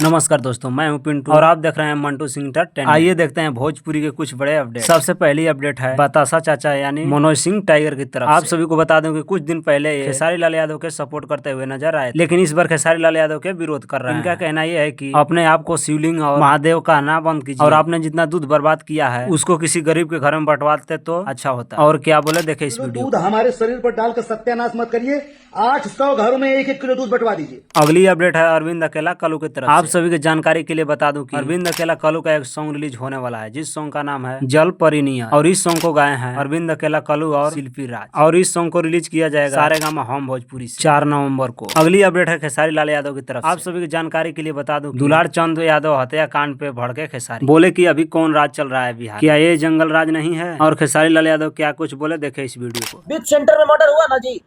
नमस्कार दोस्तों, मैं हूं पिंटू और आप देख रहे हैं मंटू सिंह एंटरटेनमेंट। आइए देखते हैं भोजपुरी के कुछ बड़े अपडेट। सबसे पहली अपडेट है बतासा चाचा यानी मनोज सिंह टाइगर की तरफ। आप सभी को बता दूं कि कुछ दिन पहले ये खेसारी लाल यादव के सपोर्ट करते हुए नजर आए, लेकिन इस बार खेसारी लाल यादव के विरोध कर रहे हैं। इनका कहना यह है कि अपने आप को शिवलिंग और महादेव कहना बंद कीजिए और आपने जितना दूध बर्बाद किया है उसको किसी गरीब के घर में बंटवाते तो अच्छा होता। और क्या बोले देखे इस वीडियो। दूध हमारे शरीर पर डालकर सत्यानाश मत करिए। 800 घरों में 1-1 किलो दूध बंटवा दीजिए। अगली अपडेट है अरविंद अकेला कलू की तरफ। आप सभी की जानकारी के लिए बता दूं कि अरविंद अकेला कलू का एक सॉन्ग रिलीज होने वाला है, जिस सॉन्ग का नाम है जल परिनिया। और इस सॉन्ग को गाए हैं अरविंद अकेला कलू और शिल्पी राज। और इस सॉन्ग को रिलीज किया जाएगा सारेगामा होम भोजपुरी 4 नवंबर को। अगली अपडेट है खेसारी लाल यादव की तरफ। आप सभी की जानकारी के लिए बता दूं दुलार चंद यादव हत्याकांड पे भड़के खेसारी, बोले कि अभी कौन राज चल रहा है बिहार, क्या ये जंगल राज नहीं है। और खेसारी लाल यादव क्या कुछ बोले देखे इस वीडियो को। बीच सेंटर में मर्डर हुआ ना जी।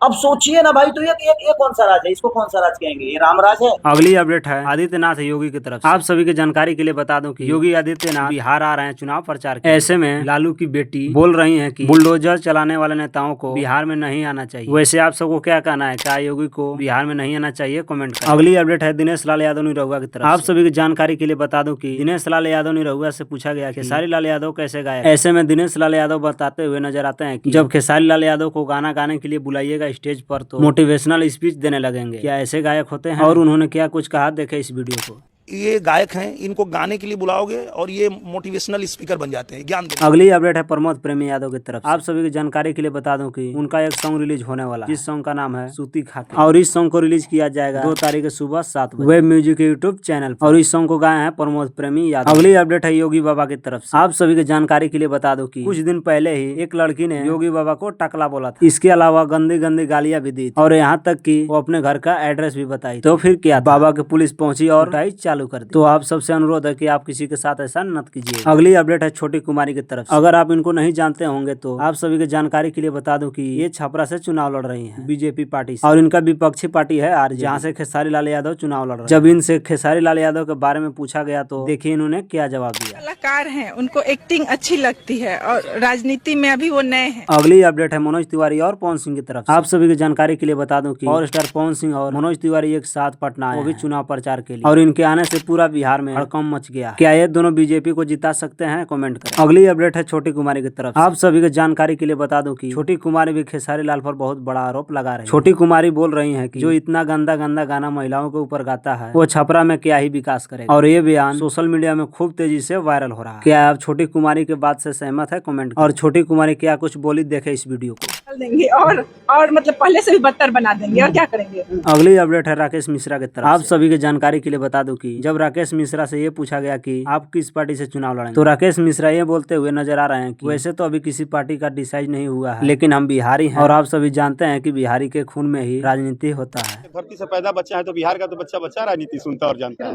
अब सोचिए ना भाई, तो ये कौन सा राज है? इसको कौन सा राज कहेंगे? ये रामराज है। अगली अपडेट है आदित्यनाथ योगी की तरफ। आप सभी की जानकारी के लिए बता दूं कि योगी आदित्यनाथ बिहार आ रहे हैं चुनाव प्रचार के। ऐसे में लालू की बेटी बोल रही है कि बुलडोजर चलाने वाले नेताओं को बिहार में नहीं आना चाहिए। वैसे आप सबको क्या कहना है, क्या योगी को बिहार में नहीं आना चाहिए? कमेंट करें। अगली अपडेट है दिनेश लाल यादव निरहुआ की तरफ। आप सभी की जानकारी के लिए बता दूं कि दिनेश लाल यादव निरहुआ से पूछा गया कि खेसारी लाल यादव कैसे गायक। ऐसे में दिनेश लाल यादव बताते हुए नजर आते हैं कि जब खेसारी लाल यादव को गाना गाने के लिए बुलाइएगा स्टेज पर तो मोटिवेशनल स्पीच देने लगेंगे। क्या ऐसे गायक होते हैं? और उन्होंने क्या कुछ कहा देखे इस वीडियो को। ये गायक हैं, इनको गाने के लिए बुलाओगे और ये मोटिवेशनल स्पीकर बन जाते हैं, ज्ञान देते हैं। अगली अपडेट है प्रमोद प्रेमी यादव की तरफ। आप सभी की जानकारी के लिए बता दूं कि उनका एक सॉन्ग रिलीज होने वाला है, जिस सॉन्ग का नाम है सूती खाके। और इस सॉन्ग को रिलीज किया जाएगा 2 तारीख सुबह 7 बजे वेब म्यूजिक के यूट्यूब चैनल पर। और इस सॉन्ग को गाए हैं प्रमोद प्रेमी यादव। अगली अपडेट है योगी बाबा की तरफ से। आप सभी की जानकारी के लिए बता दूं कि कुछ दिन पहले ही एक लड़की ने योगी बाबा को टकला बोला था। इसके अलावा गंदी गंदी गालियां भी दी और यहाँ तक कि वो अपने घर का एड्रेस भी बताई। तो फिर क्या, बाबा की पुलिस पहुंची और पिटाई चालू कर दी। तो आप सबसे अनुरोध है कि आप किसी के साथ ऐसा मत कीजिए। अगली अपडेट है छोटी कुमारी की तरफ। अगर आप इनको नहीं जानते होंगे तो आप सभी की जानकारी के लिए बता दूं कि ये छपरा से चुनाव लड़ रही हैं बीजेपी पार्टी से। और इनका विपक्षी पार्टी है आरजेडी, जहाँ से खेसारी लाल यादव चुनाव लड़ रहे हैं। जब इनसे खेसारी लाल यादव के बारे में पूछा गया तो देखिए इन्होंने क्या जवाब दिया। कलाकार हैं, उनको एक्टिंग अच्छी लगती है और राजनीति में अभी वो नए हैं। अगली अपडेट है मनोज तिवारी और पवन सिंह की तरफ। आप सभी की जानकारी के लिए बता दूं कि और स्टार पवन सिंह और मनोज तिवारी एक साथ पटना आए, वो भी चुनाव प्रचार के लिए। और इनके आने से पूरा बिहार में हड़कंप मच गया। क्या ये दोनों बीजेपी को जिता सकते हैं? कमेंट करें। अगली अपडेट है छोटी कुमारी की तरफ। आप सभी की जानकारी के लिए बता दूं कि छोटी कुमारी भी खेसारी लाल पर बहुत बड़ा आरोप लगा रही है। छोटी कुमारी बोल रही है कि जो इतना गंदा गंदा गाना महिलाओं के ऊपर गाता है वो छपरा में क्या ही विकास करेगा। और ये बयान सोशल मीडिया में खूब तेजी से वायरल हो रहा है। क्या आप छोटी कुमारी के बात से सहमत है? कमेंट करें। और छोटी कुमारी क्या कुछ बोली देखे इस वीडियो को। देंगे और मतलब पहले से भी बदतर बना देंगे और क्या करेंगे। अगली अपडेट है राकेश मिश्रा की तरफ। आप सभी की जानकारी के लिए बता दूं कि जब राकेश मिश्रा से ये पूछा गया कि आप किस पार्टी से चुनाव लड़ेंगे तो राकेश मिश्रा ये बोलते हुए नजर आ रहे हैं कि वैसे तो अभी किसी पार्टी का डिसाइड नहीं हुआ है, लेकिन हम बिहारी हैं और आप सभी जानते हैं कि बिहारी के खून में ही राजनीति होता है। धरती से पैदा बच्चा है तो बिहार का तो बच्चा राजनीति सुनता और जानता है,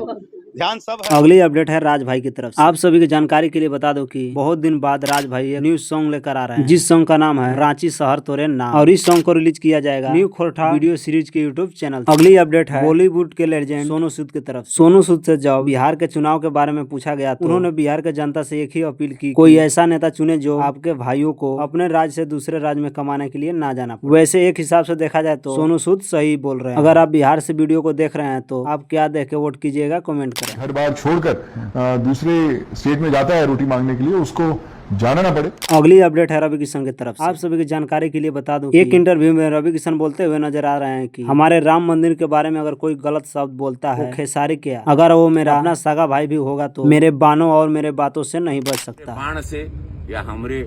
ध्यान सब है। अगली अपडेट है राज भाई की तरफ से। आप सभी की जानकारी के लिए बता दूं कि बहुत दिन बाद राज भाई एक न्यू सॉन्ग लेकर आ रहे हैं, जिस सॉन्ग का नाम है रांची शहर तोरे नाम। और इस सॉन्ग को रिलीज किया जाएगा न्यू खोरठा वीडियो सीरीज के यूट्यूब चैनल। अगली अपडेट है बॉलीवुड के लेजेंड सोनू सूद की तरफ। सोनू सूद से जब बिहार के चुनाव के बारे में पूछा गया तो उन्होंने बिहार के जनता से एक ही अपील की, कोई ऐसा नेता चुने जो आपके भाइयों को अपने राज्य से दूसरे राज्य में कमाने के लिए ना जाना। वैसे एक हिसाब से देखा जाए तो सोनू सूद सही बोल रहे हैं। अगर आप बिहार से वीडियो को देख रहे हैं तो आप क्या देख के वोट कीजिएगा? कमेंट करें। हर बार छोड़कर दूसरे स्टेट में जाता है रोटी मांगने के लिए, उसको जाना ना पड़े। अगली अपडेट है रवि किशन की तरफ। आप सभी की जानकारी के लिए बता दूं एक इंटरव्यू में रवि किशन बोलते हुए नजर आ रहे हैं कि हमारे राम मंदिर के बारे में अगर कोई गलत शब्द बोलता है वो खेसारी क्या, अगर वो मेरा अपना सगा भाई भी होगा तो मेरे बानों और मेरे बातों से नहीं बच सकता। बाण से या हमरे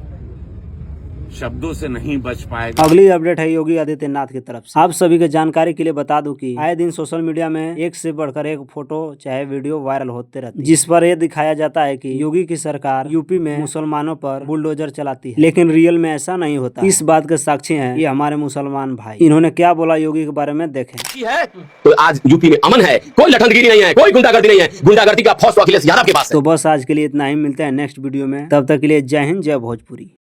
शब्दों से नहीं बच पाएगा। अगली अपडेट है योगी आदित्यनाथ की तरफ से। आप सभी की जानकारी के लिए बता दूं कि आए दिन सोशल मीडिया में एक से बढ़कर एक फोटो चाहे वीडियो वायरल होते रहते हैं, जिस पर यह दिखाया जाता है कि योगी की सरकार यूपी में मुसलमानों पर बुलडोजर चलाती है, लेकिन रियल में ऐसा नहीं होता। इस बात के साक्षी हैं ये हमारे मुसलमान भाई। इन्होंने क्या बोला योगी के बारे में देखें। तो आज यूपी में अमन है, कोई लठंदगिरी नहीं है, कोई गुंडागर्दी नहीं है, गुंडागर्दी का फौज तो अखिलेश यादव के पास है। तो बस आज के लिए इतना ही, मिलते हैं नेक्स्ट वीडियो में। तब तक के लिए जय हिंद, जय भोजपुरी।